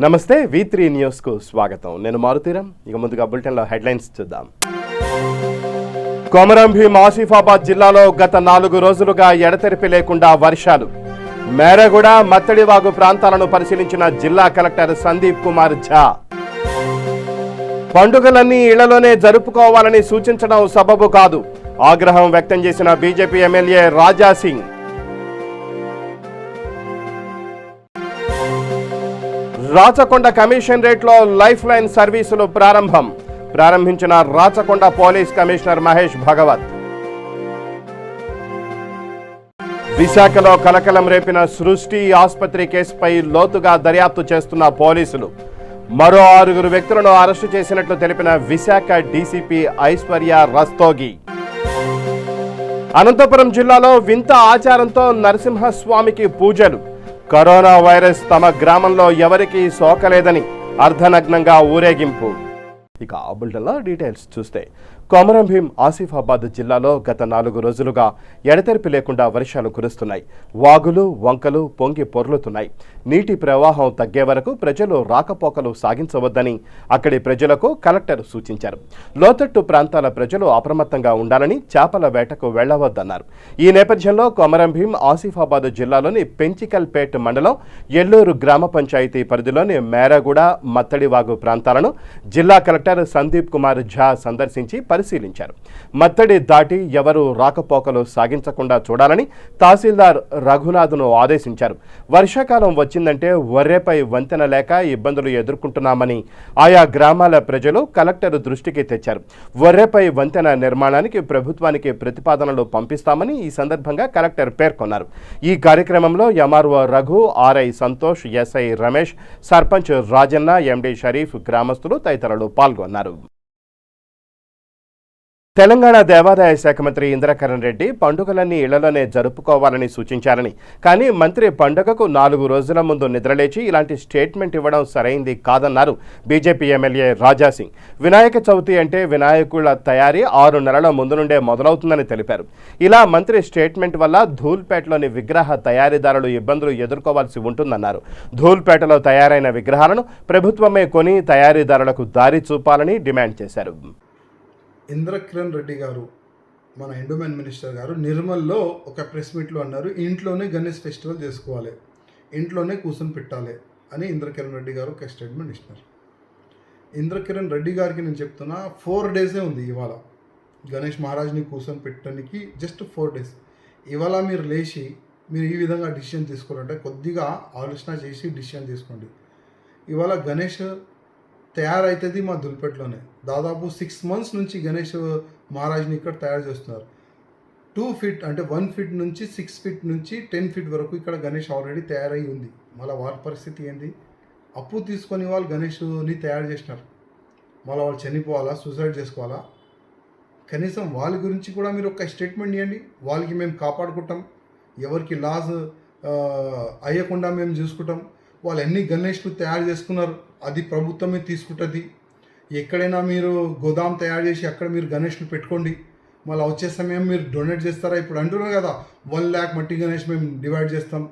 నమస్తే V3 న్యూస్కు స్వాగతం. నేను మారుతీరం. ఇక ముందుగా బులెటిన్లో హెడ్లైన్స్ చూద్దాం. కొమరం భీం ఆసిఫాబాద్ జిల్లాలో గత 4 రోజులుగా ఎడతెరిపి లేకుండా వర్షాలు. మేరగూడ మత్తడివాగు ప్రాంతాలను పరిశీలించిన జిల్లా కలెక్టర్ సందీప్ కుమార్ ఝా. పండుగలన్నీ ఇళ్లలోనే జరుపుకోవాలని సూచించడం సబబు కాదు, ఆగ్రహం వ్యక్తం చేసిన BJP MLA Raja Singh. Rachakonda కమిషనరేట్లో life line సర్వీసులు ప్రారంభించిన రాచకొండ పోలీస్ కమిషనర్ మహేష్ భగవత్. విశాఖలో కలకలం రేపిన సృష్టి ఆసుపత్రి కేసుపై లోతుగా దర్యాప్తు చేస్తున్న పోలీసులు. మరో 6 వ్యక్తులను అరెస్టు చేసినట్లు తెలిపిన విశాఖ డీసీపీ ఐశ్వర్య రస్తోగి. అనంతపురం జిల్లాలో వింత ఆచారంతో నరసింహస్వామికి పూజలు. కరోనా వైరస్ తమ గ్రామంలో ఎవరికీ సోకలేదని అర్ధనగ్నంగా ఊరేగింపు. ఇక ఆ బులెటిన్లో డీటెయిల్స్ చూస్తే కొమరం భీం ఆసిఫాబాద్ జిల్లాలో గత 4 రోజులుగా ఎడతెరిపి లేకుండా వర్షాలు కురుస్తున్నాయి. వాగులు వంకలు పొంగి పొర్లుతున్నాయి. నీటి ప్రవాహం తగ్గే వరకు ప్రజలు రాకపోకలు సాగించవద్దని అక్కడి ప్రజలకు కలెక్టర్ సూచించారు. లోతట్టు ప్రాంతాల ప్రజలు అప్రమత్తంగా ఉండాలని, చేపల వేటకు వెళ్లవద్దన్నారు. ఈ నేపథ్యంలో కొమరం భీం ఆసిఫాబాద్ జిల్లాలోని పెంచికల్పేట్ మండలం ఎల్లూరు గ్రామ పంచాయతీ పరిధిలోని మేరగూడ మత్తడివాగు ప్రాంతాలను జిల్లా కలెక్టర్ సందీప్ కుమార్ ఝా సందర్శించి పరిశీలించారు. మత్తడి దాటి ఎవరూ రాకపోకలు సాగించకుండా చూడాలని తహసీల్దార్ రఘునాథ్ను ఆదేశించారు. వర్షాకాలం వచ్చిందంటే వర్రేపై వంతెన లేక ఇబ్బందులు ఎదుర్కొంటున్నామని ఆయా గ్రామాల ప్రజలు కలెక్టర్ దృష్టికి తెచ్చారు. వర్రేపై వంతెన నిర్మాణానికి ప్రభుత్వానికి ప్రతిపాదనలు పంపిస్తామని ఈ సందర్భంగా కలెక్టర్ పేర్కొన్నారు. ఈ కార్యక్రమంలో MRO Raghu, RI Santosh, SI Ramesh, sarpanch Rajanna, MD Sharif, గ్రామస్తులు తదితరులు పాల్గొన్నారు. తెలంగాణ దేవాదాయ శాఖ మంత్రి ఇంద్రకరణ్ రెడ్డి పండుగలన్నీ ఇళ్లలోనే జరుపుకోవాలని సూచించారని, కానీ మంత్రి పండుగకు 4 రోజుల ముందు నిద్రలేచి ఇలాంటి స్టేట్మెంట్ ఇవ్వడం సరైంది కాదన్నారు బీజేపీ ఎమ్మెల్యే రాజా సింగ్. వినాయక చవితి అంటే వినాయకుల తయారీ 6 నెలల ముందు నుండే మొదలవుతుందని తెలిపారు. ఇలా మంత్రి స్టేట్మెంట్ వల్ల ధూల్పేటలోని విగ్రహ తయారీదారులు ఇబ్బందులు ఎదుర్కోవాల్సి ఉంటుందన్నారు. ధూల్పేటలో తయారైన విగ్రహాలను ప్రభుత్వమే కొని తయారీదారులకు దారి చూపాలని డిమాండ్ చేశారు. ఇంద్రకిరణ్ రెడ్డి గారు, మన ఎండోమెంట్ మినిస్టర్ గారు, నిర్మల్లో ఒక ప్రెస్ మీట్లో అన్నారు, ఇంట్లోనే గణేష్ ఫెస్టివల్ చేసుకోవాలి, ఇంట్లోనే కూర్చొని పెట్టాలి అని ఇంద్రకిరణ్ రెడ్డి గారు ఒక స్టేట్మెంట్ ఇచ్చినారు. ఇంద్రకిరణ్ రెడ్డి గారికి నేను చెప్తున్నా, 4 డేసే ఉంది ఇవాళ గణేష్ మహారాజ్ని కూర్చొని పెట్టడానికి, జస్ట్ 4 డేస్. ఇవాళ మీరు లేచి మీరు ఈ విధంగా డిసిషన్ తీసుకోవాలంటే కొద్దిగా ఆలోచన చేసి డిసిషన్ తీసుకోండి. ఇవాళ గణేష్ తయారైతుంది మా దుల్పేటలోనే. దాదాపు 6 months నుంచి గణేష్ మహారాజ్ని ఇక్కడ తయారు చేస్తున్నారు. 2 feet అంటే 1 feet నుంచి 6 feet నుంచి 10 feet వరకు ఇక్కడ గణేష్ ఆల్రెడీ తయారై ఉంది. మళ్ళీ వాళ్ళ పరిస్థితి ఏంది? అప్పు తీసుకొని వాళ్ళు గణేష్ని తయారు చేసినారు. మళ్ళీ వాళ్ళు చనిపోవాలా, సూసైడ్ చేసుకోవాలా? కనీసం వాళ్ళ గురించి కూడా మీరు ఒక స్టేట్మెంట్ ఇవ్వండి. వాళ్ళకి మేము కాపాడుకుంటాం, ఎవరికి లాస్ అయ్యకుండా మేము చూసుకుంటాం. వాళ్ళు ఎన్ని గణేష్లు తయారు చేసుకున్నారు, అది ప్రభుత్వమే తీసుకుంటుంది. ఎక్కడైనా మీరు గోదాం తయారు చేసి అక్కడ మీరు గణేష్లు పెట్టుకోండి. మళ్ళీ వచ్చే సమయం మీరు డొనేట్ చేస్తారా? ఇప్పుడు అంటున్నారు కదా 1 lakh మట్టి గణేష్ మేము డివైడ్ చేస్తాం,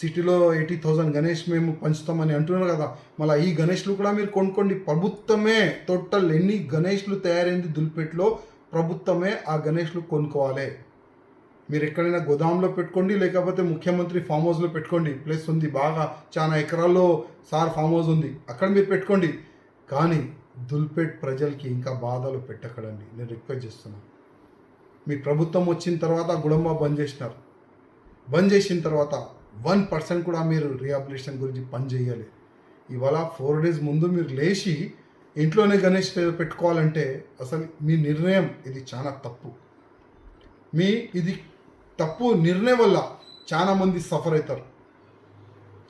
సిటీలో 80,000 గణేష్ మేము పంచుతామని అంటున్నారు కదా. మళ్ళీ ఈ గణేష్లు కూడా మీరు కొనుక్కోండి. ప్రభుత్వమే టోటల్ ఎన్ని గణేష్లు తయారైంది దుల్పేటలో ప్రభుత్వమే ఆ గణేష్లు కొనుక్కోవాలి. మీరు ఎక్కడైనా గోదాంలో పెట్టుకోండి, లేకపోతే ముఖ్యమంత్రి ఫామ్ హౌస్లో పెట్టుకోండి. ప్లేస్ ఉంది, బాగా చాలా ఎకరాల్లో సార్ ఫామ్ హౌస్ ఉంది, అక్కడ మీరు పెట్టుకోండి. కానీ దుల్పేట్ ప్రజలకి ఇంకా బాధలు పెట్టకండి, నేను రిక్వెస్ట్ చేస్తున్నాను. మీ ప్రభుత్వం వచ్చిన తర్వాత గుడంబ బంద్ చేసినారు. బంద్ చేసిన తర్వాత 1% కూడా మీరు రీహాబిలిటేషన్ గురించి పని చేయాలి. ఇవాళ 4 days ముందు మీరు లేచి ఇంట్లోనే గణేష్ పెట్టుకోవాలంటే అసలు మీ నిర్ణయం ఇది చాలా తప్పు. ఇది తప్పు నిర్ణయం వల్ల చాలామంది సఫర్ అవుతారు,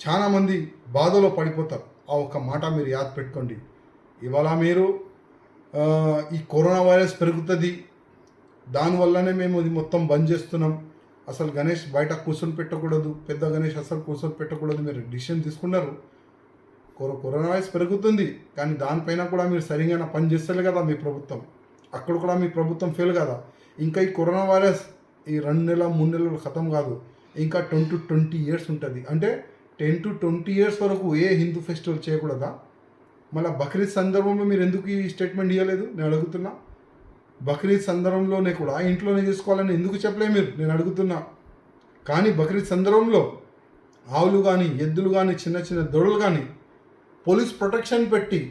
చాలామంది బాధలో పడిపోతారు. ఆ ఒక్క మాట మీరు యాద్ పెట్టుకోండి. ఇవాళ మీరు ఈ కరోనా వైరస్ పెరుగుతుంది, దానివల్లనే మేము ఇది మొత్తం బంద్ చేస్తున్నాం. అసలు గణేష్ బయట కూర్చొని పెట్టకూడదు, పెద్ద గణేష్ అసలు కూర్చొని పెట్టకూడదు, మీరు డిసిషన్ తీసుకున్నారు. కరోనా వైరస్ పెరుగుతుంది, కానీ దానిపైన కూడా మీరు సరిగా పని చేస్తలే కదా మీ ప్రభుత్వం. అక్కడ కూడా మీ ప్రభుత్వం ఫెయిల్ కదా. ఇంకా ఈ కరోనా వైరస్ ఈ 2 నెలలు 3 నెలలు ఖతం కాదు, ఇంకా 10 to 20 years ఉంటుంది. అంటే 10 to 20 ఇయర్స్ వరకు ఏ హిందూ ఫెస్టివల్ చేయకూడదా? మళ్ళీ బక్రీద్ సందర్భంలో మీరు ఎందుకు ఈ స్టేట్మెంట్ ఇవ్వలేదు నేను అడుగుతున్నా. బక్రీద్ సందర్భంలోనే కూడా ఇంట్లోనే చేసుకోవాలని ఎందుకు చెప్పలే మీరు నేను అడుగుతున్నా. కానీ బక్రీద్ సందర్భంలో ఆవులు కానీ ఎద్దులు కానీ చిన్న చిన్న దొడలు కానీ పోలీస్ ప్రొటెక్షన్ పెట్టి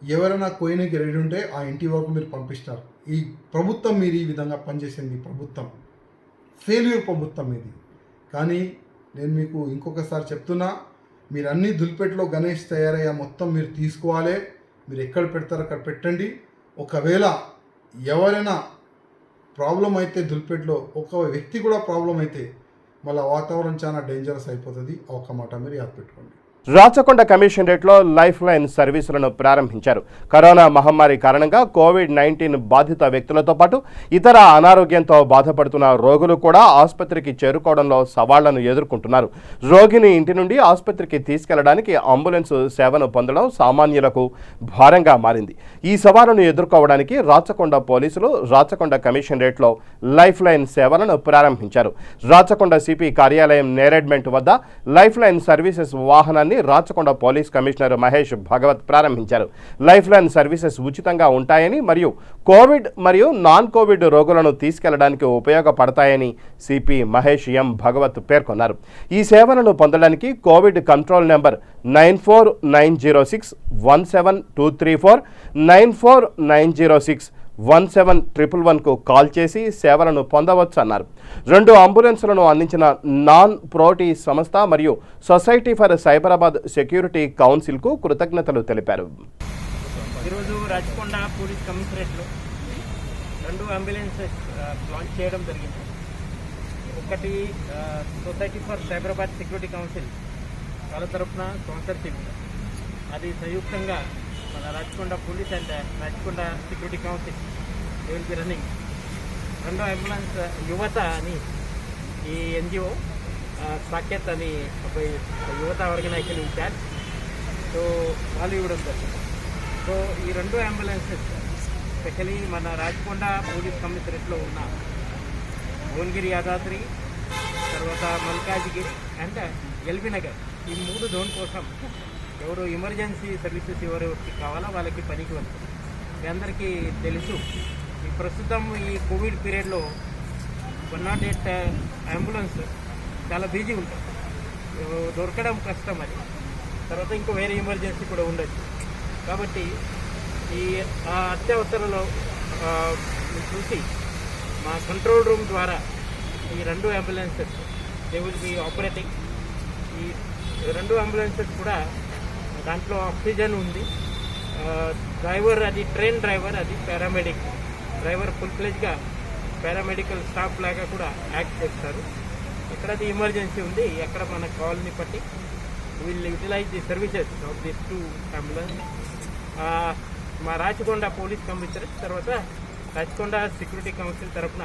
ఎవరైనా కోయనికి రెడీ ఉంటే ఆ ఇంటి వరకు మీరు పంపిస్తారు. ఈ ప్రభుత్వం మీరు ఈ విధంగా పనిచేసింది ప్రభుత్వం ఫెయిల్యూర్ ప్రభుత్వం ఇది. కానీ నేను మీకు ఇంకొకసారి చెప్తున్నా, మీరు అన్నీ దులిపెట్లో గణేష్ తయారయ్యా మొత్తం మీరు తీసుకోవాలి. మీరు ఎక్కడ పెడతారో అక్కడ పెట్టండి. ఒకవేళ ఎవరైనా ప్రాబ్లం అయితే దులిపెట్లో ఒక వ్యక్తి కూడా ప్రాబ్లం అయితే మళ్ళీ వాతావరణం చాలా డేంజరస్ అయిపోతుంది. ఒక మాట మీరు యాద పెట్టుకోండి. రాచకొండ కమిషనరేట్లో లైఫ్ లైన్ సర్వీసులను ప్రారంభించారు. కరోనా మహమ్మారి కారణంగా కోవిడ్-19 బాధిత వ్యక్తులతో పాటు ఇతర అనారోగ్యంతో బాధపడుతున్న రోగులు కూడా ఆసుపత్రికి చేరుకోవడంలో సవాళ్లను ఎదుర్కొంటున్నారు. రోగిని ఇంటి నుండి ఆసుపత్రికి తీసుకెళ్లడానికి అంబులెన్స్ సేవను పొందడం సామాన్యులకు భారంగా మారింది. ఈ సవాలును ఎదుర్కోవడానికి రాచకొండ పోలీసులు రాచకొండ కమిషనరేట్లో లైఫ్ లైన్ సేవలను ప్రారంభించారు. రాచకొండ సిపి కార్యాలయం నేరేడ్మెంట్ వద్ద లైఫ్ లైన్ సర్వీసెస్ వాహనాన్ని రాచకొండ పోలీస్ కమిషనర్ మహేష్ భగవత్ ప్రారంభించారు. లైఫ్ లైన్ సర్వీసెస్ ఉచితంగా ఉంటాయని మరియు కోవిడ్ మరియు నాన్ కోవిడ్ రోగులను తీసుకెళ్లడానికి ఉపయోగపడతాయని సిపి మహేష్ ఎం భగవత్ పేర్కొన్నారు. ఈ సేవలను పొందడానికి కోవిడ్ కంట్రోల్ నెంబర్ 9490617234 9490617111కు కాల్ చేసి సేవలను పొందవచ్చు అన్నారు. 2 అంబులెన్సులను అందించిన నాన్ ప్రోటీ సంస్థ మరియు సొసైటీ ఫర్ సైబరాబాద్ సెక్యూరిటీ కౌన్సిల్కు కృతజ్ఞతలు తెలిపారు. ఈరోజు రాచకొండ పోలీస్ కమిషనరేట్లో 2 అంబులెన్సెస్ లాంచ్ చేయడం జరిగింది. ఒకటి society for Cyberabad security council వాళ్ళ తరఫున స్పాన్సర్షిప్, అది సంయుక్తంగా మన Rachakonda police and Rachakonda security council will be running. 2 ambulance యువత అని ఈ ఎన్జిఓ సాకేత్ అని ఒక యువత ఆర్గనైజేషన్ ఇన్ఛార్జ్, సో వాళ్ళు ఇవ్వడం జరిగింది. సో ఈ 2 అంబులెన్సెస్ స్పెషలీ మన రాచకొండ పోలీస్ కమిషనరేట్లో ఉన్న భువనగిరి, యాదాద్రి, తర్వాత మల్కాజ్గిరి అండ్ ఎల్బీ నగర్ ఈ 3 జోన్ కోసం ఎవరు ఎమర్జెన్సీ సర్వీసెస్ ఎవరికి కావాలో వాళ్ళకి పనికి వస్తుంది. మీ అందరికీ తెలుసు, ఈ ప్రస్తుతం ఈ కోవిడ్ పీరియడ్లో 108 అంబులెన్స్ చాలా బిజీ ఉంటుంది, దొరకడం కష్టం. అది తర్వాత ఇంకో వేరే ఎమర్జెన్సీ కూడా ఉండొచ్చు. కాబట్టి ఈ అత్యవసరంలో చూసి మా కంట్రోల్ రూమ్ ద్వారా ఈ 2 ambulances they will be operating. ఈ 2 అంబులెన్సెస్ కూడా దాంట్లో ఆక్సిజన్ ఉంది. డ్రైవర్ అది ట్రైన్ డ్రైవర్, అది పారామెడిక్ డ్రైవర్ ఫుల్ ఫ్లెజ్గా పారామెడికల్ స్టాఫ్ లాగా కూడా యాక్ట్ చేస్తారు. ఎక్కడది ఎమర్జెన్సీ ఉంది, ఎక్కడ మన కాల్ని బట్టి will utilize the services of this 2 ambulance. మా రాచకొండ పోలీస్ కమిషనరేట్ తర్వాత రాచకొండ సెక్యూరిటీ కౌన్సిల్ తరఫున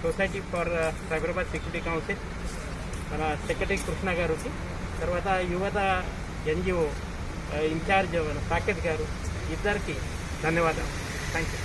society for Cyberabad security council మన సెక్రటరీ కృష్ణ గారికి, తర్వాత యువత ఎన్జిఓ ఇన్ఛార్జ్ మన సాకేత్ గారు, ఇద్దరికి ధన్యవాదాలు. Thank you.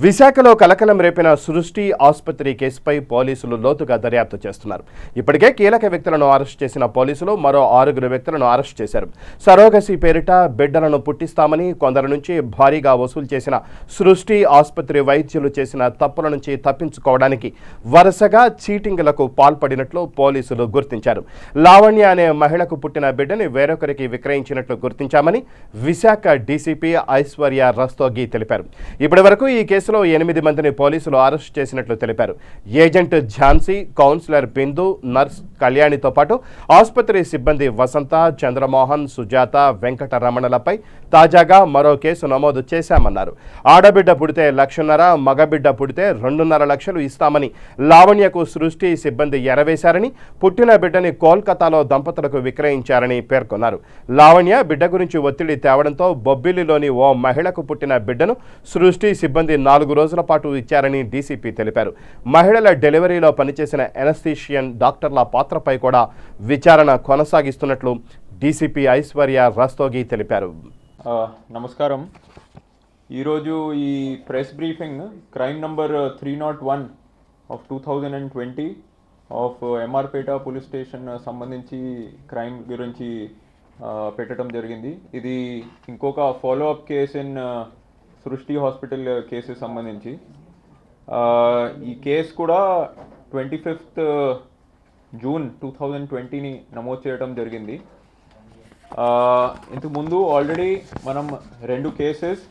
విశాఖలో కలకలం రేపిన సృష్టి ఆసుపత్రి కేసుపై పోలీసులు లోతుగా దర్యాప్తు చేస్తున్నారు. ఇప్పటికే కీలక వ్యక్తులను అరెస్ట్ చేసిన పోలీసులు మరో 6 వ్యక్తులను అరెస్ట్ చేశారు. సరోగసి పేరిట బిడ్డలను పుట్టిస్తామని కొందరి నుంచి భారీగా వసూలు చేసిన సృష్టి ఆసుపత్రి వైద్యులు చేసిన తప్పుల నుంచి తప్పించుకోవడానికి వరుసగా చీటింగ్లకు పాల్పడినట్లు పోలీసులు గుర్తించారు. లావణ్య అనే మహిళకు పుట్టిన బిడ్డని వేరొకరికి విక్రయించినట్లు గుర్తించామని విశాఖ డీసీపీ ఐశ్వర్య రస్తోగి తెలిపారు. ఇప్పటి వరకు ఈ కేసులో 8 మందిని పోలీసులు అరెస్ట్ చేసినట్లు తెలిపారు. ఏజెంట్ ఝాన్సీ, కౌన్సిలర్ బిందు, నర్స్ కళ్యాణితో పాటు ఆసుపత్రి సిబ్బంది వసంత, చంద్రమోహన్, సుజాత, వెంకటరమణలపై తాజాగా మరో కేసు నమోదు చేశామన్నారు. ఆడబిడ్డ పుడితే 1,00,000, మగబిడ్డ పుడితే 2.5 లక్షలు ఇస్తామని లావణ్యకు సృష్టి సిబ్బంది ఎరవేశారని, పుట్టిన బిడ్డని కోల్కతాలో దంపతులకు విక్రయించారని పేర్కొన్నారు. లావణ్య బిడ్డ గురించి ఒత్తిడి తేవడంతో బొబ్బిలిలోని ఓ మహిళకు పుట్టిన బిడ్డను సృష్టి సిబ్బంది 4 రోజుల పాటు ఇచ్చారని డీసీపీ తెలిపారు. మహిళల డెలివరీలో పనిచేసిన ఎనస్థీషియన్ డాక్టర్ల పాత్రపై కూడా విచారణ కొనసాగిస్తున్నట్లు డీసీపీ ఐశ్వర్య రస్తోగి తెలిపారు. నమస్కారం. ఈరోజు ఈ press briefing crime number 301 of 2020 of MRPeta police station సంబంధించి క్రైమ్ గురించి పెట్టడం జరిగింది. ఇది ఇంకొక follow up case in Srishti hospital case సంబంధించి. ఈ కేసు కూడా 25th జూన్ 2020 నమోదు చేయడం జరిగింది. ఇంతకుముందు ఆల్రెడీ మనం 2 కేసెస్,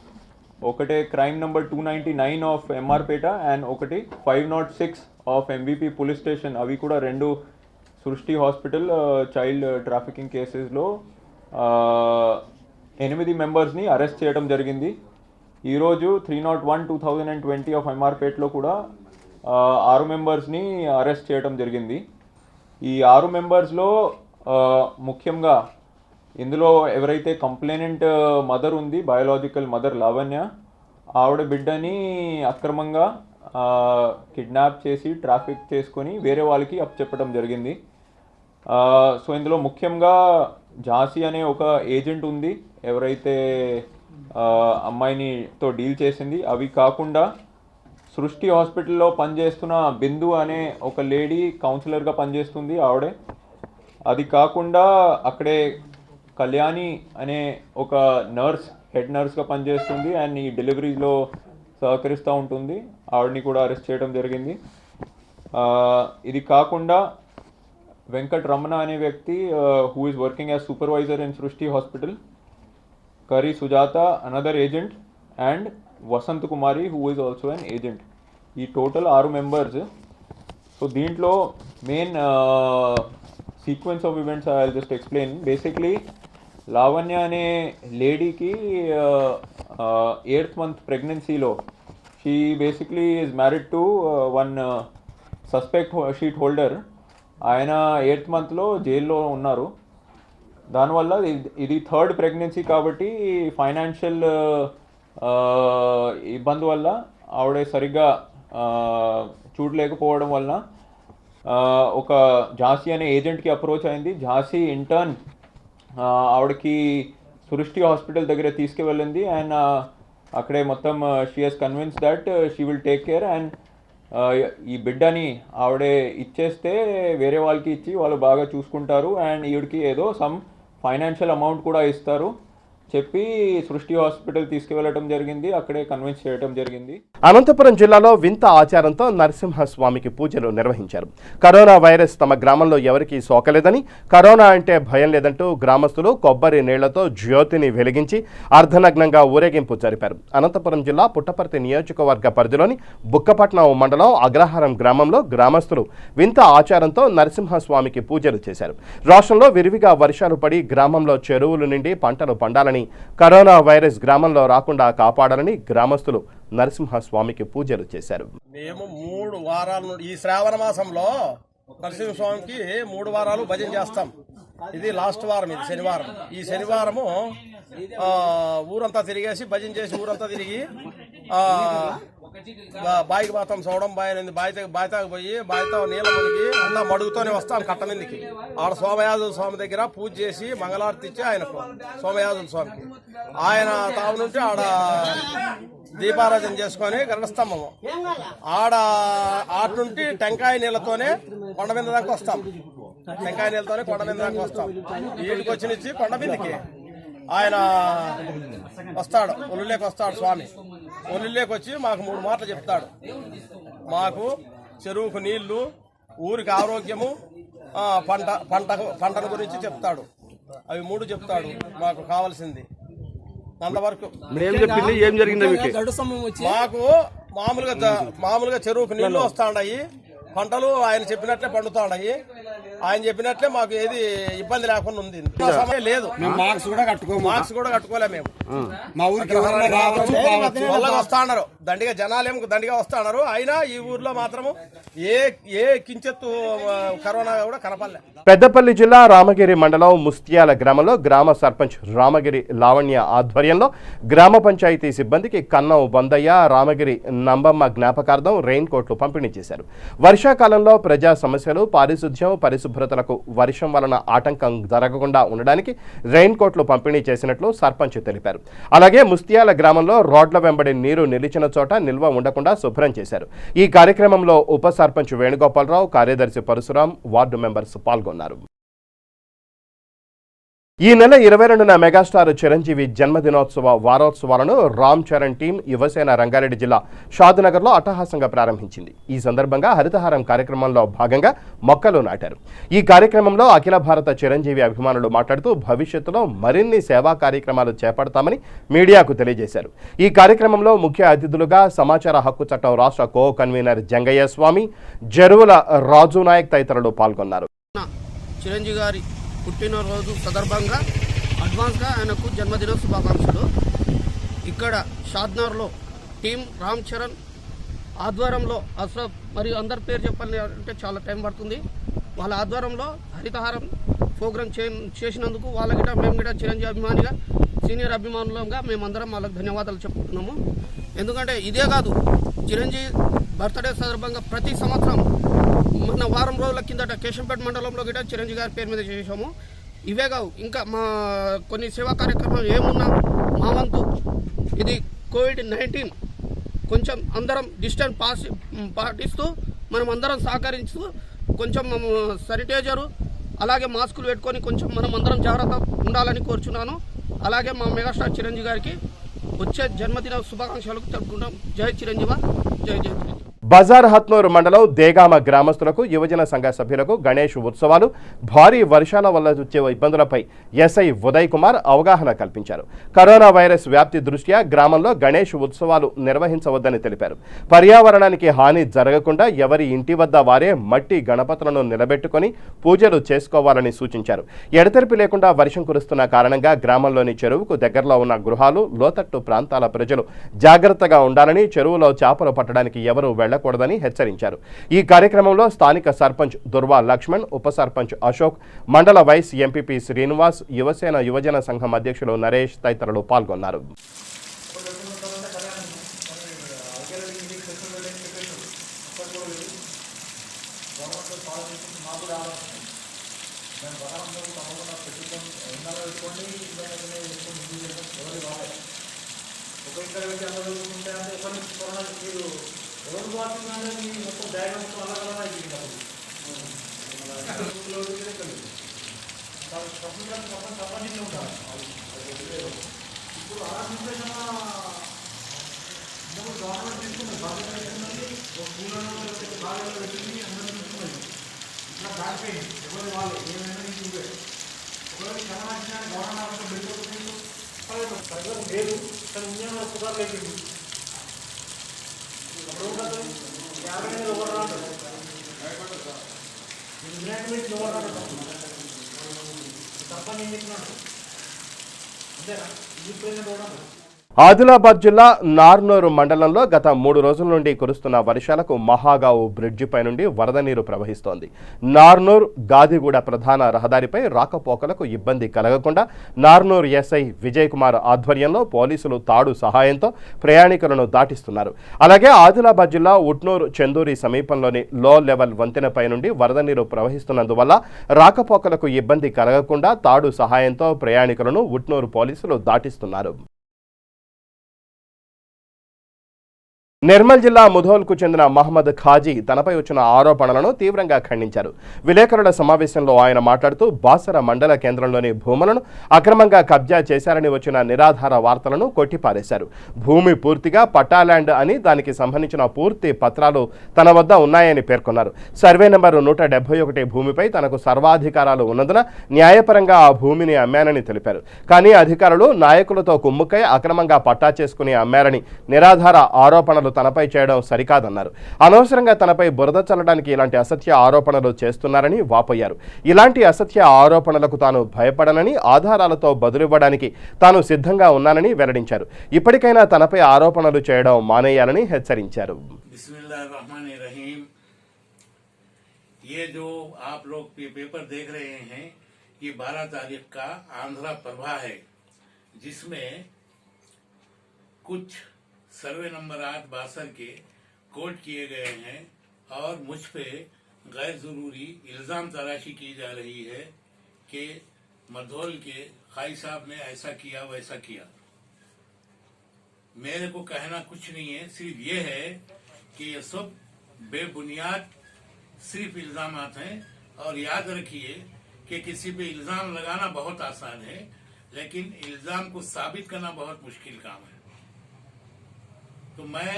ఒకటే crime number 299 of MR Peta and ఒకటి 506 ఆఫ్ ఎంవిపి పోలీస్ స్టేషన్, అవి కూడా 2 సృష్టి హాస్పిటల్ చైల్డ్ ట్రాఫికింగ్ కేసెస్లో 8 మెంబర్స్ని అరెస్ట్ చేయడం జరిగింది. ఈరోజు 301/2020 ఆఫ్ ఎంఆర్పేటలో కూడా 6 మెంబర్స్ని అరెస్ట్ చేయడం జరిగింది. ఈ 6 మెంబర్స్లో ముఖ్యంగా ఇందులో ఎవరైతే కంప్లైనెంట్ మదర్ ఉంది, బయోలాజికల్ మదర్ లావణ్య, ఆవిడ బిడ్డని అక్రమంగా కిడ్నాప్ చేసి ట్రాఫిక్ చేసుకొని వేరే వాళ్ళకి అప్పచెప్పడం జరిగింది. సో ఇందులో ముఖ్యంగా ఝాన్సీ అనే ఒక ఏజెంట్ ఉంది ఎవరైతే అమ్మాయినితో డీల్ చేసింది. అవి కాకుండా సృష్టి హాస్పిటల్లో పనిచేస్తున్న బిందు అనే ఒక లేడీ కౌన్సిలర్గా పనిచేస్తుంది ఆవిడే. అది కాకుండా అక్కడే కళ్యాణి అనే ఒక నర్స్, హెడ్ నర్స్గా పనిచేస్తుంది అండ్ ఈ డెలివరీలో సహకరిస్తూ ఉంటుంది, ఆవిడని కూడా అరెస్ట్ చేయడం జరిగింది. ఇది కాకుండా వెంకట్ రమణ అనే వ్యక్తి who is working as supervisor in Srishti hospital, Kari Sujatha another agent and Vasanth Kumari who is also an agent. ఈ టోటల్ 6 మెంబర్స్. సో దీంట్లో main sequence of events I will just explain. Basically Lavanya అనే లేడీకి 8th month ప్రెగ్నెన్సీలో she basically is married to one suspect sheet holder. ఆయన 8th monthలో జైల్లో ఉన్నారు. దానివల్ల ఇది 3rd ప్రెగ్నెన్సీ కాబట్టి ఫైనాన్షియల్ ఇబ్బంది వల్ల ఆవిడ సరిగ్గా చూడలేకపోవడం వలన ఒక ఝాన్సీ అనే ఏజెంట్కి అప్రోచ్ అయింది. ఝాన్సీ ఇంటర్న్ ఆవిడకి సృష్టి హాస్పిటల్ దగ్గర తీసుకువెళ్ళింది అండ్ అక్కడే మొత్తం she has convince that she will take care and ఈ బిడ్డని ఆవిడే ఇచ్చేస్తే వేరే వాళ్ళకి ఇచ్చి వాళ్ళు బాగా చూసుకుంటారు అండ్ ఈవిడికి ఏదో సమ్ ఫైనాన్షియల్ అమౌంట్ కూడా ఇస్తారు చెప్పి సృష్టి హాస్పిటల్ తీసుకువెళ్ళడం జరిగింది. అక్కడే కన్విన్స్ చేయడం జరిగింది. అనంతపురం జిల్లాలో వింత ఆచారంతో నరసింహస్వామికి పూజలు నిర్వహించారు. కరోనా వైరస్ తమ గ్రామంలో ఎవరికీ సోకలేదని, కరోనా అంటే భయం లేదంటూ గ్రామస్తులు కొబ్బరి నీళ్లతో జ్యోతిని వెలిగించి అర్ధనగ్నంగా ఊరేగింపు జరిపారు. అనంతపురం జిల్లా పుట్టపర్తి నియోజకవర్గ పరిధిలోని బుక్కపట్నం మండలం అగ్రహారం గ్రామంలో గ్రామస్తులు వింత ఆచారంతో నరసింహస్వామికి పూజలు చేశారు. రాష్ట్రంలో విరివిగా వర్షాలు పడి గ్రామంలో చెరువులు నిండి పంటలు పండాలని, కరోనా వైరస్ గ్రామంలో రాకుండా కాపాడాలని గ్రామస్తులు నరసింహస్వామికి పూజలు చేశారు. మేము 3 వారాల నుండి ఈ శ్రావణ మాసంలో నరసింహస్వామికి 3 వారాలు భజన చేస్తాం. ఇది లాస్ట్ వారం, ఇది శనివారం. ఈ శనివారము ఊరంతా తిరిగేసి భజన చేసి ఊరంతా తిరిగి బాయికి పోతాం. చూడడం బాయితాకు పోయి బాయితో నీళ్ళ మునిగి అంతా మడుగుతూనే వస్తాం కట్ట మీదకి. ఆడ సోమయాజుల స్వామి దగ్గర పూజ చేసి మంగళారతి ఇచ్చి ఆయనకు సోమయాజుల స్వామికి ఆయన తావు నుంచి ఆడ దీపారాధన చేసుకొని గరుడస్తంభము ఆట నుండి టెంకాయ నీళ్ళతోనే కొండ మీద దాకా వస్తాం. టెంకాయ నీళ్ళతోనే కొండ మీద దాకా వస్తాం. వీటికి వచ్చి కొండ మీదకి ఆయన వస్తాడు, ఒళ్ళులేకి వస్తాడు స్వామి. ఒళ్ళులేకి వచ్చి మాకు 3 మాటలు చెప్తాడు. మాకు చెరువుకు నీళ్లు, ఊరికి ఆరోగ్యము, పంటల గురించి చెప్తాడు. అవి 3 చెప్తాడు మాకు కావాల్సింది. అంతవరకు ఏం జరిగింది మాకు మామూలుగా చెరువుకు నీళ్లు వస్తాయి, పంటలు ఆయన చెప్పినట్లే పండుతాయి. ఆయన చెప్పినట్లే మాకు ఏది ఇబ్బంది లేకుండా ఉంది. సమయం లేదు, మార్క్స్ కూడా కట్టుకోలే మేము. మా ఊరికి వస్తా అన్నారు దండిగా, జనాలేమో దండిగా వస్తా అన్నారు. అయినా ఈ ఊర్లో మాత్రము ఏ కించెత్తు కరోనా కూడా కనపడలే. పెద్దపల్లి జిల్లా రామగిరి మండలం ముస్తియాల గ్రామంలో గ్రామ సర్పంచ్ రామగిరి లావణ్య ఆధ్వర్యంలో గ్రామ పంచాయతీ సిబ్బందికి కన్నం బందయ్య, రామగిరి నంబమ్మ జ్ఞాపకార్థం రెయిన్ కోట్లు పంపిణీ చేశారు. వర్షాకాలంలో ప్రజా సమస్యలు, పారిశుధ్యం, పరిశుభ్రతలకు వర్షం వలన ఆటంకం జరగకుండా ఉండడానికి రెయిన్ కోట్లు పంపిణీ చేసినట్లు సర్పంచ్ తెలిపారు. అలాగే ముస్తియాల గ్రామంలో రోడ్ల వెంబడి నీరు నిలిచిన చోట నిల్వ ఉండకుండా శుభ్రం చేశారు. ఈ కార్యక్రమంలో ఉప సర్పంచ్ వేణుగోపాలరావు, కార్యదర్శి పరశురాం, వార్డు మెంబర్స్ పాల్గొన్నారు. ఈ నెల 22న మెగాస్టార్ చిరంజీవి జన్మదినోత్సవ వారోత్సవాలను రామ్ చరణ్ టీం యువసేన రంగారెడ్డి జిల్లా షాద్నగర్లో అట్టహాసంగా ప్రారంభించింది. ఈ సందర్భంగా హరితహారం కార్యక్రమంలో భాగంగా మొక్కలు నాటారు. ఈ కార్యక్రమంలో అఖిల భారత చిరంజీవి అభిమానులు మాట్లాడుతూ భవిష్యత్తులో మరిన్ని సేవా కార్యక్రమాలు చేపడతామని మీడియాకు తెలియజేశారు. ఈ కార్యక్రమంలో ముఖ్య అతిథులుగా సమాచార హక్కు చట్టం రాష్ట్ర కో కన్వీనర్ జంగయ్య స్వామి, జరువుల రాజు నాయక్ తదితరులు పాల్గొన్నారు. చిరంజీవి గారి పుట్టినరోజు సందర్భంగా అడ్వాన్స్గా ఆయనకు జన్మదిన శుభాకాంక్షలు. ఇక్కడ షాద్నగర్లో టీం రామ్ చరణ్ ఆధ్వర్యంలో అసలు మరియు అందరి పేరు చెప్పాలి అంటే చాలా టైం పడుతుంది. వాళ్ళ ఆధ్వర్యంలో హరితహారం ప్రోగ్రాం చేసినందుకు వాళ్ళకి మేము కూడా చిరంజీవి అభిమానిగా సీనియర్ అభిమానులుగా మేమందరం వాళ్ళకి ధన్యవాదాలు చెప్పుకుంటున్నాము. ఎందుకంటే ఇదే కాదు, చిరంజీవి బర్త్డే సందర్భంగా ప్రతి సంవత్సరం మన వారం రోజుల కిందట కేశంపేట మండలంలో కూడా చిరంజీవి గారి పేరు మీద చేసాము. ఇవే కావు, ఇంకా మా కొన్ని సేవా కార్యక్రమాలు ఏమున్నా మా వంతు ఇది కోవిడ్-19 కొంచెం అందరం డిస్టెన్స్ పాటిస్తూ మనం అందరం సహకరిస్తూ కొంచెం శానిటైజరు అలాగే మాస్కులు పెట్టుకొని కొంచెం మనం అందరం జాగ్రత్త ఉండాలని కోరుచున్నాను. అలాగే మా మెగాస్టార్ చిరంజీవి గారికి వచ్చే జన్మదిన శుభాకాంక్షలు తెలుపుకుంటాం. జై చిరంజీవ, జై జై చిరంజీవి. బజార్ హత్నూరు మండలం దేగామ గ్రామస్తులకు యువజన సంఘ సభ్యులకు గణేష్ ఉత్సవాలు, భారీ వర్షాల వల్ల వచ్చే ఇబ్బందులపై ఎస్ఐ ఉదయ్ కుమార్ అవగాహన కల్పించారు. కరోనా వైరస్ వ్యాప్తి దృష్ట్యా గ్రామంలో గణేష్ ఉత్సవాలు నిర్వహించవద్దని తెలిపారు. పర్యావరణానికి హాని జరగకుండా ఎవరి ఇంటి వద్ద వారే మట్టి గణపతులను నిలబెట్టుకొని పూజలు చేసుకోవాలని సూచించారు. ఎడతెరిపి లేకుండా వర్షం కురుస్తున్న కారణంగా గ్రామంలోని చెరువుకు దగ్గరలో ఉన్న గృహాలు, లోతట్టు ప్రాంతాల ప్రజలు జాగ్రత్తగా ఉండాలని, చెరువులో చేపలు పట్టడానికి ఎవరూ వెళ్లకూడదని హెచ్చరించారు. ఈ కార్యక్రమంలో స్థానిక సర్పంచ్ దుర్వా లక్ష్మణ్, ఉప సర్పంచ్ అశోక్, మండల వైస్ ఎంపీపీ శ్రీనివాస్, యువసేన యువజన సంఘం అధ్యక్షులు నరేష్ తదితరులు పాల్గొన్నారు. ఆదిలాబాద్ జిల్లా నార్నూరు మండలంలో గత 3 రోజుల నుండి కురుస్తున్న వర్షాలకు మహాగావు బ్రిడ్జిపై నుండి వరద నీరు ప్రవహిస్తోంది. నార్నూర్ గాదిగూడ ప్రధాన రహదారిపై రాకపోకలకు ఇబ్బంది కలగకుండా నార్నూర్ ఎస్ఐ విజయ్ కుమార్ ఆధ్వర్యంలో పోలీసులు తాడు సహాయంతో ప్రయాణికులను దాటిస్తున్నారు. అలాగే ఆదిలాబాద్ జిల్లా ఉట్నూరు చందూరి సమీపంలోని లో లెవెల్ వంతెనపై నుండి వరద నీరు ప్రవహిస్తున్నందువల్ల రాకపోకలకు ఇబ్బంది కలగకుండా తాడు సహాయంతో ప్రయాణికులను ఉట్నూరు పోలీసులు దాటిస్తున్నారు. నిర్మల్ జిల్లా ముధోల్కు చెందిన మహమ్మద్ ఖాజీ తనపై వచ్చిన ఆరోపణలను తీవ్రంగా ఖండించారు. విలేకరుల సమావేశంలో ఆయన మాట్లాడుతూ బాసర మండల కేంద్రంలోని భూములను అక్రమంగా కబ్జా చేశారని వచ్చిన నిరాధార వార్తలను కొట్టిపారేశారు. భూమి పూర్తిగా పట్టాల్యాండ్ అని, దానికి సంబంధించిన పూర్తి పత్రాలు తన వద్ద ఉన్నాయని పేర్కొన్నారు. సర్వే నెంబర్ 171 భూమిపై తనకు సర్వాధికారాలు ఉన్నందున న్యాయపరంగా ఆ భూమిని అమ్మానని తెలిపారు. కానీ అధికారులు నాయకులతో కుమ్ముకై అక్రమంగా పట్టా చేసుకుని అమ్మారని, నిరాధార ఆరోపణలు తనపై చేయడం సరికాదన్నారు. అనవసరంగా తనపై బురద చల్లడానికి ఇలాంటి అసత్య ఆరోపణలు చేస్తున్నారని వాపోయారు. ఇలాంటి అసత్య ఆరోపణలకు తాను భయపడనని, ఆధారాలతో బదులివ్వడానికి తాను సిద్ధంగా ఉన్నానని వెల్లడించారు. ఇప్పటికైనా తనపై ఆరోపణలు చేయడం మానేయాలని హెచ్చరించారు. बिस्मिल्लाहिर्रहमानिर्रहीम। ये जो आप लोग पेपर देख रहे हैं, ये 12 तारीख का आंध्रा प्रभा है, जिसमें कुछ सर्वे नंबर 8 बासर के कोट किए गए हैं और मुझ पे गैर जरूरी इल्जाम तराशी की जा रही है कि मधोल के खाई साहब ने ऐसा किया वैसा किया। मेरे को कहना कुछ नहीं है, सिर्फ ये है कि ये सब बेबुनियाद सिर्फ इल्जामात हैं। और याद रखिए कि किसी पे इल्जाम लगाना बहुत आसान है, लेकिन इल्जाम को साबित करना बहुत मुश्किल काम है। तो मैं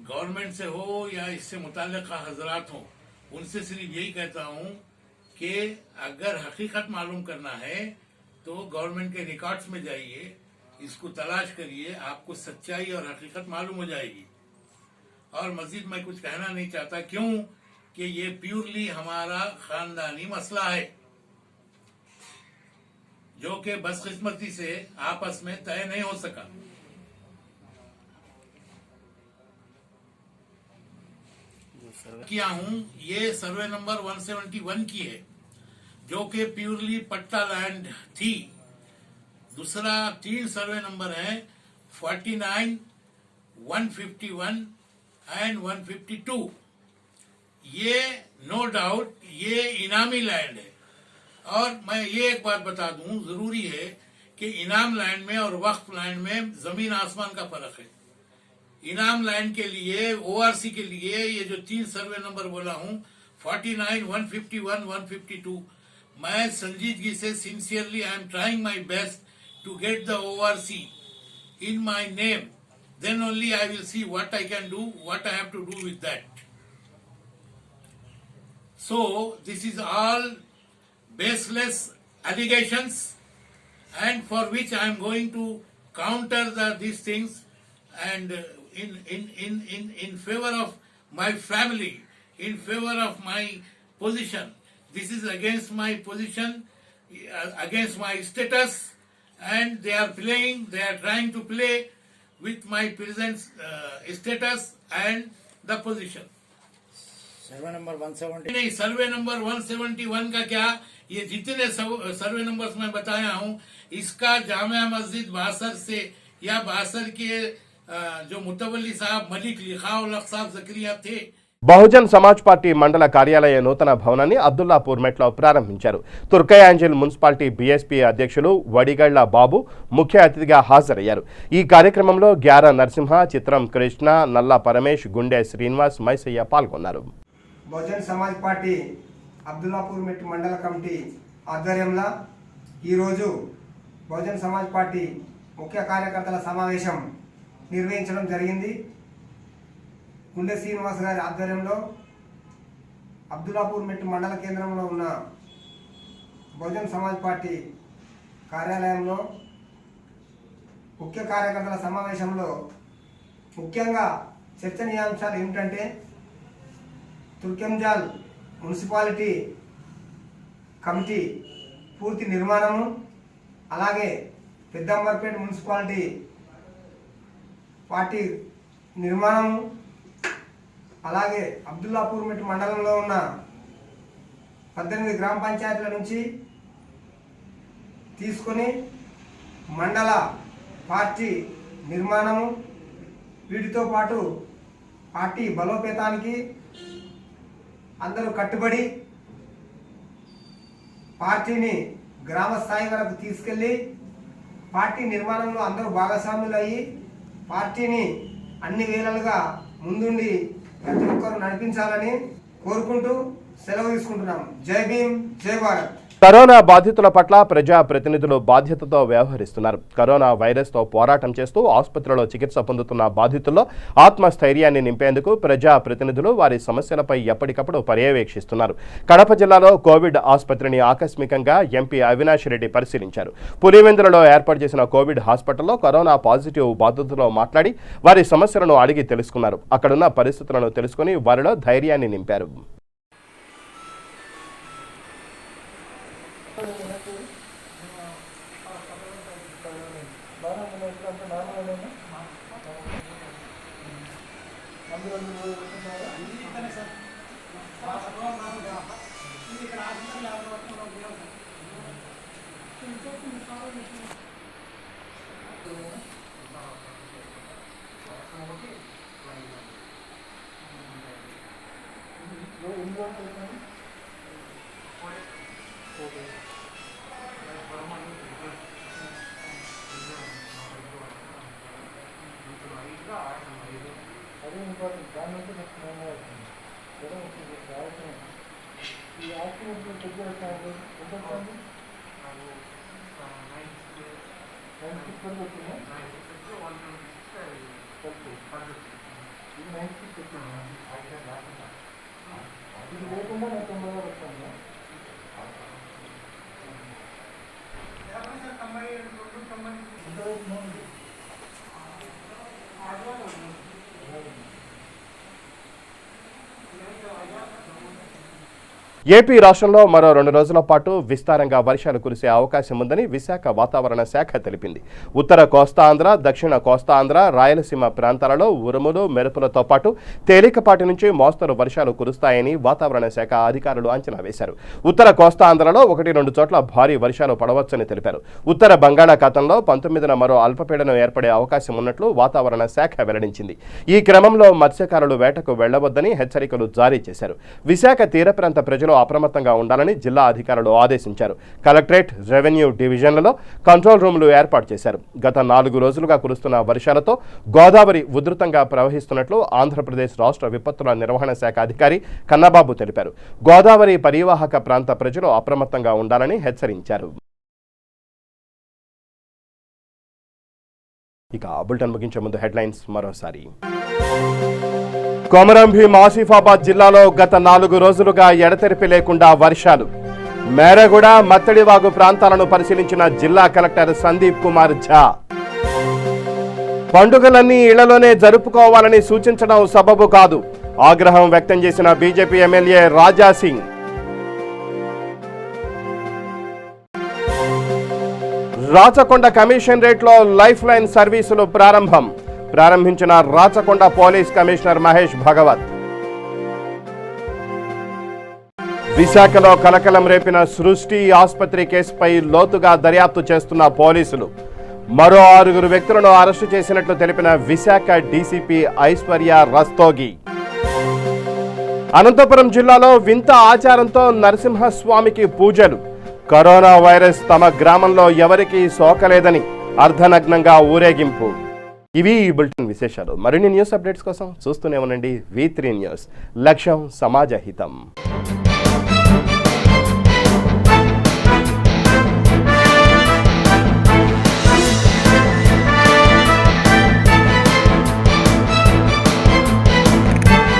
गवर्नमेंट से हो या इससे मुताल्लिक़ा हजरात हो, उनसे सिर्फ यही कहता हूं कि अगर हकीकत मालूम करना है तो गवर्नमेंट के रिकॉर्ड्स में जाइए, इसको तलाश करिए, आपको सच्चाई और हकीकत मालूम हो जाएगी। और मजीद मैं कुछ कहना नहीं चाहता, क्यों कि ये प्योरली हमारा खानदानी मसला है, जो कि बदकिस्मती से आपस में तय नहीं हो सका। किया हूं, ये सर्वे नंबर 171 की है, जो कि प्योरली पट्टा लैंड थी। दूसरा 3 सर्वे नंबर है 49, 151 एंड 152। ये नो डाउट ये इनामी लैंड है। और मैं ये एक बात बता दूं, जरूरी है कि इनाम लैंड में और वक्फ लैंड में जमीन आसमान का फर्क है। इनाम लैंड के लिए, ओआरसी के लिए, ये जो 3 सर्वे नंबर बोला हूं 49, 151, 152, मैं संजीदगी से sincerely I am trying my best to get the ORC in my name, then only I will see what I can do, what I have to do with that. So this is all baseless allegations, and for which I am going to counter these things, and in favor of my family, in favor of my position. This is against my position, against my status, and they are trying to play with my present status and the position. Survey number 170 नहीं, survey number 171 का क्या, ये जितने सर्वे numbers मैं बताया हूँ, इसका जामिया मस्जिद बासर से या बासर के जो मुतवल्ली साहब मलिक लिखाउल हक साहब जकरिया थे। బహుజన్ సమాజ్ పార్టీ మండల కార్యాలయ నూతన భవనాన్ని అబ్దుల్లాపూర్ మెట్లో ప్రారంభించారు. తుర్కయాంజల్ మున్సిపాలిటీ బీఎస్పీ అధ్యక్షులు వడిగళ్ల బాబు ముఖ్య అతిథిగా హాజరయ్యారు. ఈ కార్యక్రమంలో గ్యార నరసింహ, చిత్రం కృష్ణ, నల్ల పరమేష్, గుండె శ్రీనివాస్, మైసయ్య పాల్గొన్నారు. బహుజన్ సమాజ్ పార్టీ అబ్దుల్లాపూర్ మెట్ మండల కమిటీ ఆధ్వర్యంలో ఈరోజు బహుజన్ సమాజ్ పార్టీ ముఖ్య కార్యకర్తల సమావేశం నిర్వహించడం జరిగింది. గుండె శ్రీనివాస్ గారి ఆధ్వర్యంలో అబ్దుల్లాపూర్ మెట్ మండల కేంద్రంలో ఉన్న బహుజన్ సమాజ్ పార్టీ కార్యాలయంలో ముఖ్య కార్యకర్తల సమావేశంలో ముఖ్యంగా చర్చనీయాంశాలు ఏమిటంటే, తుర్కెంజాల్ మున్సిపాలిటీ కమిటీ పూర్తి నిర్మాణము, అలాగే పెద్దంబర్పేట మున్సిపాలిటీ పార్టీ నిర్మాణము, అలాగే అబ్దుల్లాపూర్ మెట్ మండలంలో ఉన్న 18 గ్రామ పంచాయతీల నుంచి తీసుకొని మండల పార్టీ నిర్మాణము, వీటితో పాటు పార్టీ బలోపేతానికి అందరూ కట్టుబడి పార్టీని గ్రామ స్థాయి వరకు తీసుకెళ్ళి పార్టీ నిర్మాణంలో అందరూ భాగస్వాములు అయ్యి పార్టీని అన్ని వేళలుగా ముందుండి ప్రతి ఒక్కరు నడిపించాలని కోరుకుంటూ సెలవు తీసుకుంటున్నాం. జై భీమ్, జై భారత్. కరోనా బాధితుల పట్ల ప్రజా ప్రతినిధులు బాధ్యతతో వ్యవహరిస్తున్నారు. కరోనా వైరస్తో పోరాటం చేస్తూ ఆసుపత్రిలో చికిత్స పొందుతున్న బాధితుల్లో ఆత్మస్థైర్యాన్ని నింపేందుకు ప్రజా ప్రతినిధులు వారి సమస్యలపై ఎప్పటికప్పుడు పర్యవేక్షిస్తున్నారు. కడప జిల్లాలో కోవిడ్ ఆసుపత్రిని ఆకస్మికంగా ఎంపీ అవినాష్ రెడ్డి పరిశీలించారు. పులివెందులలో ఏర్పాటు చేసిన కోవిడ్ హాస్పిటల్లో కరోనా పాజిటివ్ బాధితులతో మాట్లాడి వారి సమస్యలను అడిగి తెలుసుకున్నారు. అక్కడున్న పరిస్థితులను తెలుసుకుని వారిలో ధైర్యాన్ని నింపారు. ఏపీ రాష్ట్రంలో మరో 2 రోజుల పాటు విస్తారంగా వర్షాలు కురిసే అవకాశం ఉందని విశాఖ వాతావరణ శాఖ తెలిపింది. ఉత్తర కోస్తాంధ్ర, దక్షిణ కోస్తాంధ్ర, రాయలసీమ ప్రాంతాలలో ఉరుములు, మెరుపులతో పాటు తేలికపాటి నుంచి మోస్తరు వర్షాలు కురుస్తాయని వాతావరణ శాఖ అధికారులు అంచనా వేశారు. ఉత్తర కోస్తాంధ్రలో 1-2 చోట్ల భారీ వర్షాలు పడవచ్చని తెలిపారు. ఉత్తర బంగాళాఖాతంలో 19న మరో అల్పపీడనం ఏర్పడే అవకాశం ఉన్నట్లు వాతావరణ శాఖ వెల్లడించింది. ఈ క్రమంలో మత్స్యకారులు వేటకు వెళ్లవద్దని హెచ్చరికలు జారీ చేశారు. విశాఖ తీర ప్రాంత ప్రజలు అప్రమత్తంగా ఉండాలని జిల్లా అధికారులు ఆదేశించారు. కలెక్టరేట్, రెవెన్యూ డివిజన్లలో కంట్రోల్ రూమ్లు ఏర్పాటు చేశారు. గత 4 రోజులుగా కురుస్తున్న వర్షాలతో గోదావరి ఉధృతంగా ప్రవహిస్తున్నట్లు ఆంధ్రప్రదేశ్ రాష్ట్ర విపత్తుల నిర్వహణ శాఖ అధికారి కన్నబాబు తెలిపారు. గోదావరి పరివాహక ప్రాంత ప్రజలు అప్రమత్తంగా ఉండాలని హెచ్చరించారు. ఇక బులెటిన్ ముగించే ముందు హెడ్లైన్స్ మరోసారి. కొమరం భీం ఆసిఫాబాద్ జిల్లాలో గత 4 రోజులుగా ఎడతెరిపి లేకుండా వర్షాలు. మేరగూడ, మత్తడివాగు ప్రాంతాలను పరిశీలించిన జిల్లా కలెక్టర్ సందీప్ కుమార్ ఝా. పండుగలన్నీ ఇళ్లలోనే జరుపుకోవాలని సూచించడం సబబు కాదు, ఆగ్రహం వ్యక్తం చేసిన BJP MLA Raja Singh. Rachakonda కమిషనరేట్లో life line సర్వీసులు ప్రారంభించిన రాచకొండ పోలీస్ కమిషనర్ మహేష్ భగవత్. విశాఖలో కలకలం రేపిన సృష్టి ఆసుపత్రి కేసుపై లోతుగా దర్యాప్తు చేస్తున్న పోలీసులు. మరో 6 వ్యక్తులను అరెస్టు చేసినట్లు తెలిపిన విశాఖ డీసీపీ ఐశ్వర్య రస్తోగి. అనంతపురం జిల్లాలో వింత ఆచారంతో నరసింహస్వామికి పూజలు. కరోనా వైరస్ తమ గ్రామంలో ఎవరికీ సోకలేదని అర్ధనగ్నంగా ఊరేగింపు. ఇవి ఈ బులెటిన్ విశేషాలు. మరిన్ని న్యూస్ అప్డేట్స్ కోసం చూస్తూనే ఉండండి V3 న్యూస్. లక్ష్యం సమాజ హితం.